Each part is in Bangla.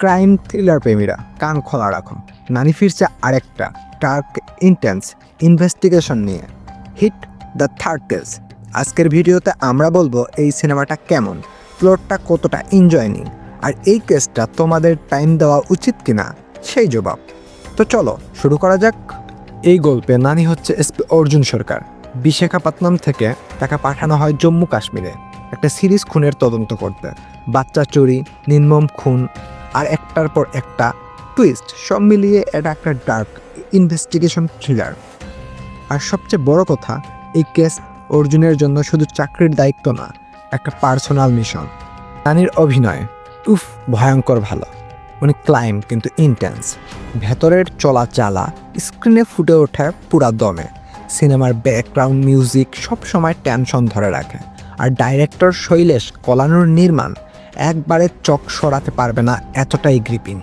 ক্রাইম থ্রিলার প্রেমীরা কান খোলা রাখো। নানি ফিরছে আরেকটা ডার্ক ইন্টেন্স ইনভেস্টিগেশন নিয়ে, হিট দ্য থার্ড কেস। আজকের ভিডিওতে আমরা বলবো এই সিনেমাটা কেমন, প্লটটা কতটা এনজয়িং, আর এই কেসটা তোমাদের টাইম দেওয়া উচিত কিনা সেই জবাব। তো চলো শুরু করা যাক। এই গল্পে নানি হচ্ছে এসপি অর্জুন সরকার। বিশাখাপত্তনম থেকে তাকে পাঠানো হয় জম্মু কাশ্মীরে একটা সিরিজ খুনের তদন্ত করতে। বাচ্চা চুরি, নির্মম খুন আর একটার পর একটা টুইস্ট, সব মিলিয়ে এটা একটা ডার্ক ইনভেস্টিগেশন থ্রিলার। আর সবচেয়ে বড় কথা, এই কেস অর্জুনের জন্য শুধু চাকরির দায়িত্ব না, একটা পার্সোনাল মিশন। নানির অভিনয় উফ ভয়ঙ্কর ভালো। উনি ক্লাইম কিন্তু ইন্টেন্স, ভেতরের চলা চালা স্ক্রিনে ফুটে ওঠে পুরা দমে। সিনেমার ব্যাকগ্রাউন্ড মিউজিক সবসময় টেনশন ধরে রাখে। আর ডাইরেক্টর শৈলেশ কলানুর নির্মাণ একবারে চোখ সরাতে পারবে না, এতটাই গ্রিপিং।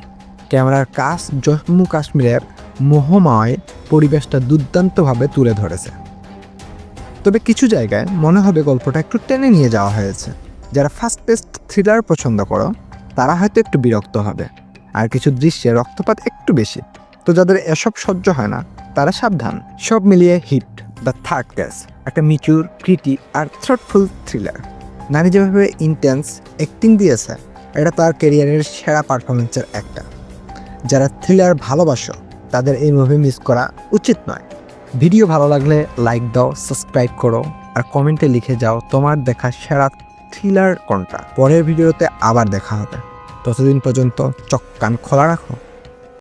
ক্যামেরার কাজ জম্মু কাশ্মীরের মোহময় পরিবেশটা দুর্দান্তভাবে তুলে ধরেছে। তবে কিছু জায়গায় মনে হবে গল্পটা একটু টেনে নিয়ে যাওয়া হয়েছে। যারা ফাস্ট পেস্ট থ্রিলার পছন্দ করো তারা হয়তো একটু বিরক্ত হবে, আর কিছু দৃশ্যে রক্তপাত একটু বেশি। তো যাদের এসব সহ্য হয় না তারা সাবধান। সব মিলিয়ে হিট দ্য থার্ড কেস একটা মিচুর, ক্রিটি আর থ্রটফুল থ্রিলার। নানি যেভাবে ইন্টেন্স অ্যাক্টিং দিয়েছে, এটা তার ক্যারিয়ারের সেরা পারফরমেন্সের একটা। যারা থ্রিলার ভালোবাসো তাদের এই মুভি মিস করা উচিত নয়। ভিডিও ভালো লাগলে লাইক দাও, সাবস্ক্রাইব করো, আর কমেন্টে লিখে যাও তোমার দেখা সেরা থ্রিলার কোনটা। পরের ভিডিওতে আবার দেখা হবে। ততদিন পর্যন্ত চোখ কান খোলা রাখো।